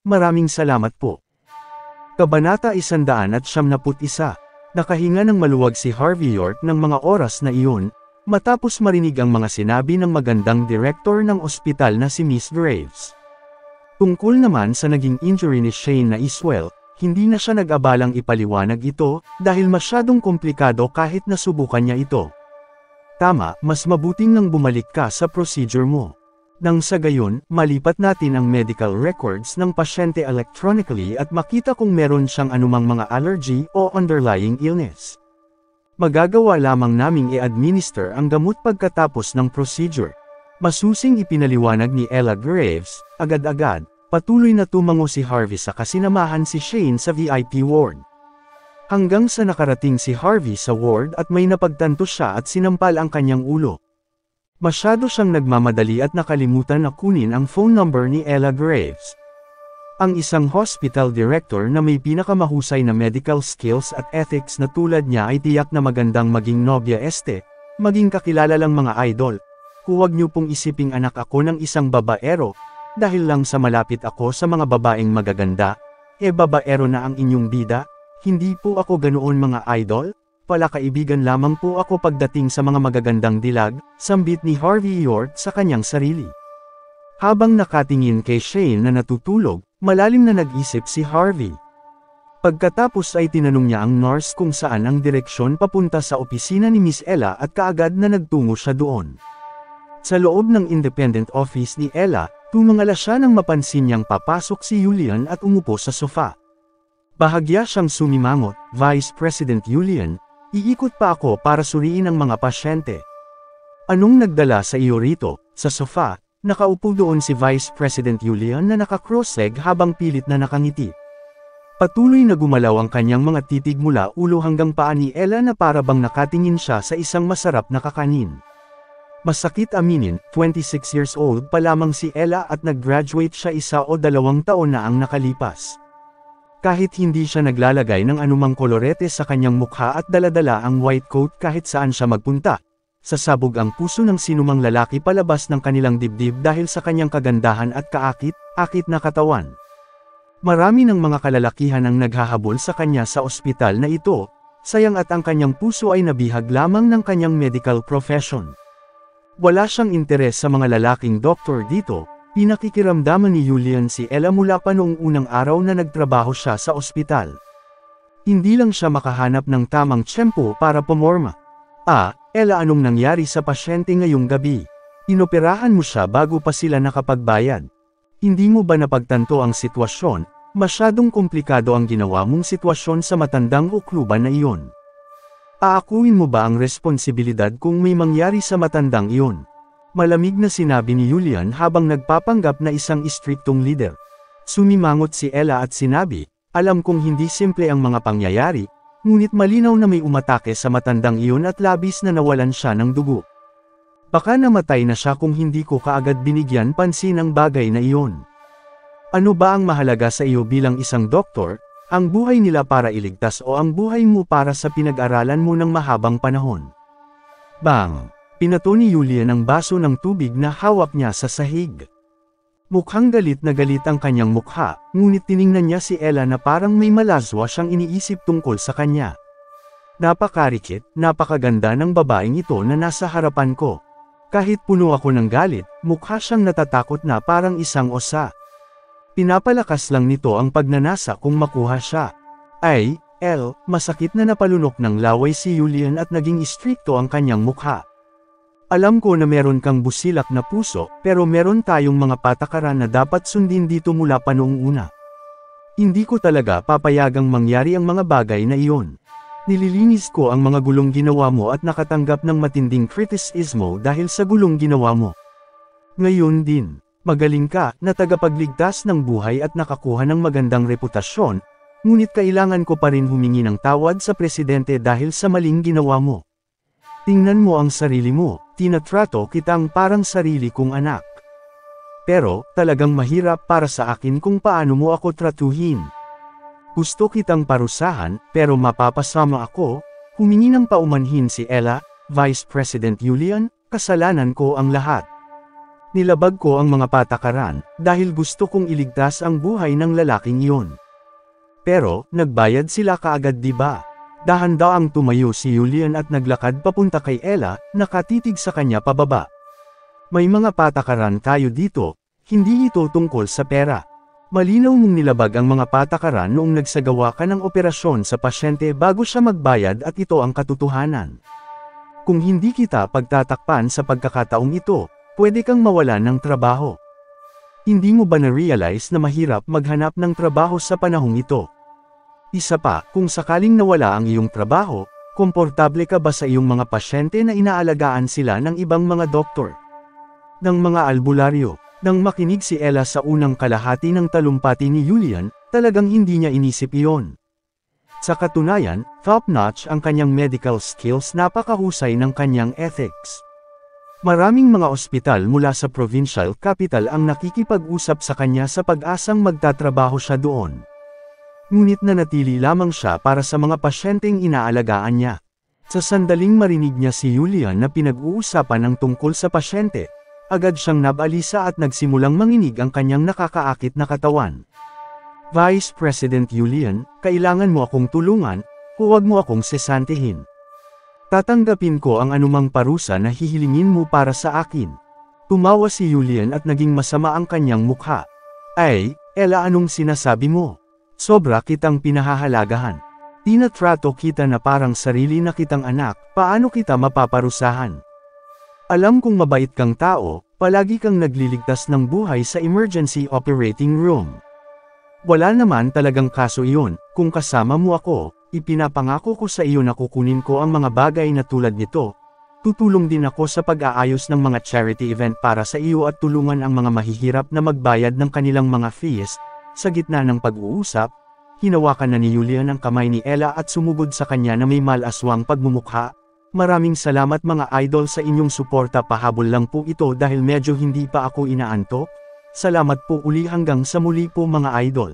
Maraming salamat po. Kabanata 171. Nakahinga ng maluwag si Harvey York ng mga oras na iyon, matapos marinig ang mga sinabi ng magandang direktor ng ospital na si Miss Graves. Tungkol naman sa naging injury ni Shane na Iswell, hindi na siya nag-abalang ipaliwanag ito, dahil masyadong komplikado kahit nasubukan niya ito. Tama, mas mabuting nang bumalik ka sa procedure mo. Nang sa gayon, malipat natin ang medical records ng pasyente electronically at makita kung meron siyang anumang mga allergy o underlying illness. Magagawa lamang naming i-administer ang gamot pagkatapos ng procedure. Masusing ipinaliwanag ni Ella Graves, agad-agad, patuloy na tumango si Harvey sa kasinamahan si Shane sa VIP ward. Hanggang sa nakarating si Harvey sa ward at may napagtanto siya at sinampal ang kanyang ulo. Masyado siyang nagmamadali at nakalimutan na kunin ang phone number ni Ella Graves. Ang isang hospital director na may pinakamahusay na medical skills at ethics na tulad niya ay tiyak na magandang maging nobya maging kakilala lang mga idol. Huwag niyo pong isiping anak ako ng isang babaero, dahil lang sa malapit ako sa mga babaeng magaganda, babaero na ang inyong bida, hindi po ako ganoon mga idol. Palakaibigan lamang po ako pagdating sa mga magagandang dilag, sambit ni Harvey York sa kanyang sarili. Habang nakatingin kay Shane na natutulog, malalim na nag-isip si Harvey. Pagkatapos ay tinanong niya ang nurse kung saan ang direksyon papunta sa opisina ni Miss Ella at kaagad na nagtungo siya doon. Sa loob ng independent office ni Ella, tumangala siya nang mapansin niyang papasok si Julian at umupo sa sofa. Bahagya siyang sumimangot, Vice President Julian. Iikot pa ako para suriin ang mga pasyente. Anong nagdala sa iyo rito? Sa sofa, nakaupo doon si Vice President Julian na naka-cross-leg habang pilit na nakangiti. Patuloy na gumalaw ang kanyang mga titig mula ulo hanggang paa ni Ella na para bang nakatingin siya sa isang masarap na kakanin. Masakit aminin, 26 years old pa lamang si Ella at nag-graduate siya 1 o 2 taon na ang nakalipas. Kahit hindi siya naglalagay ng anumang kolorete sa kanyang mukha at daladala ang white coat kahit saan siya magpunta, sasabog ang puso ng sinumang lalaki palabas ng kanilang dibdib dahil sa kanyang kagandahan at kaakit-akit na katawan. Marami ng mga kalalakihan ang naghahabol sa kanya sa ospital na ito, sayang at ang kanyang puso ay nabihag lamang ng kanyang medical profession. Wala siyang interes sa mga lalaking doktor dito. Pinakikiramdaman ni Julian si Ella mula pa noong unang araw na nagtrabaho siya sa ospital. Hindi lang siya makahanap ng tamang tiyempo para pumorma. Ella, anong nangyari sa pasyente ngayong gabi? Inoperahan mo siya bago pa sila nakapagbayad. Hindi mo ba napagtanto ang sitwasyon? Masyadong komplikado ang ginawa mong sitwasyon sa matandang ukluban na iyon. Aakuin mo ba ang responsibilidad kung may mangyari sa matandang iyon? Malamig na sinabi ni Julian habang nagpapanggap na isang istriktong leader. Sumimangot si Ella at sinabi, alam kong hindi simple ang mga pangyayari, ngunit malinaw na may umatake sa matandang iyon at labis na nawalan siya ng dugo. Baka namatay na siya kung hindi ko kaagad binigyan pansin ang bagay na iyon. Ano ba ang mahalaga sa iyo bilang isang doktor, ang buhay nila para iligtas o ang buhay mo para sa pinag-aralan mo ng mahabang panahon? Bang! Pinato ni Julian ang baso ng tubig na hawak niya sa sahig. Mukhang galit na galit ang kanyang mukha, ngunit tiningnan niya si Ella na parang may malazwa siyang iniisip tungkol sa kanya. Napakarikit, napakaganda ng babaeng ito na nasa harapan ko. Kahit puno ako ng galit, mukha siyang natatakot na parang isang osa. Pinapalakas lang nito ang pagnanasa kung makuha siya. Masakit na napalunok ng laway si Julian at naging istrikto ang kanyang mukha. Alam ko na meron kang busilak na puso, pero meron tayong mga patakaran na dapat sundin dito mula pa noong una. Hindi ko talaga papayagang mangyari ang mga bagay na iyon. Nililinis ko ang mga gulong ginawa mo at nakatanggap ng matinding kritisismo dahil sa gulong ginawa mo. Ngayon din, magaling ka na tagapagligtas ng buhay at nakakuha ng magandang reputasyon, ngunit kailangan ko pa rin humingi ng tawad sa presidente dahil sa maling ginawa mo. Tingnan mo ang sarili mo, tinatrato kitang parang sarili kong anak. Pero, talagang mahirap para sa akin kung paano mo ako tratuhin. Gusto kitang parusahan, pero mapapasama ako, humingi ng paumanhin si Ella, Vice President Julian, kasalanan ko ang lahat. Nilabag ko ang mga patakaran, dahil gusto kong iligtas ang buhay ng lalaking iyon. Pero, nagbayad sila kaagad di ba? Dahan-daang tumayo si Julian at naglakad papunta kay Ella, nakatitig sa kanya pababa. May mga patakaran tayo dito, hindi ito tungkol sa pera. Malinaw mong nilabag ang mga patakaran noong nagsagawa ka ng operasyon sa pasyente bago siya magbayad at ito ang katotohanan. Kung hindi kita pagtatakpan sa pagkakataong ito, pwede kang mawalan ng trabaho. Hindi mo ba na-realize na mahirap maghanap ng trabaho sa panahong ito? Isa pa, kung sakaling nawala ang iyong trabaho, komportable ka ba sa iyong mga pasyente na inaalagaan sila ng ibang mga doktor? Ng mga albularyo. Nang makinig si Ella sa unang kalahati ng talumpati ni Julian, talagang hindi niya inisip iyon. Sa katunayan, top-notch ang kanyang medical skills, napakahusay ng kanyang ethics. Maraming mga ospital mula sa provincial capital ang nakikipag-usap sa kanya sa pag-asang magtatrabaho siya doon. Ngunit nanatili lamang siya para sa mga pasyenteng inaalagaan niya. Sa sandaling marinig niya si Julian na pinag-uusapan ang tungkol sa pasyente, agad siyang nabalisa at nagsimulang manginig ang kanyang nakakaakit na katawan. Vice President Julian, kailangan mo akong tulungan, huwag mo akong sesantihin. Tatanggapin ko ang anumang parusa na hihilingin mo para sa akin. Tumawa si Julian at naging masama ang kanyang mukha. Ay, Ella, anong sinasabi mo? Sobra kitang pinahahalagahan. Tinatrato kita na parang sarili na kitang anak, paano kita mapaparusahan? Alam kong mabait kang tao, palagi kang nagliligtas ng buhay sa emergency operating room. Wala naman talagang kaso iyon, kung kasama mo ako, ipinapangako ko sa iyo na kukunin ko ang mga bagay na tulad nito. Tutulong din ako sa pag-aayos ng mga charity event para sa iyo at tulungan ang mga mahihirap na magbayad ng kanilang mga fees. Sa gitna ng pag-uusap, hinawakan na ni Julian ang kamay ni Ella at sumugod sa kanya na may malaswang pagmumukha. Maraming salamat mga idol sa inyong suporta, pahabol lang po ito dahil medyo hindi pa ako inaantok. Salamat po uli, hanggang sa muli po mga idol.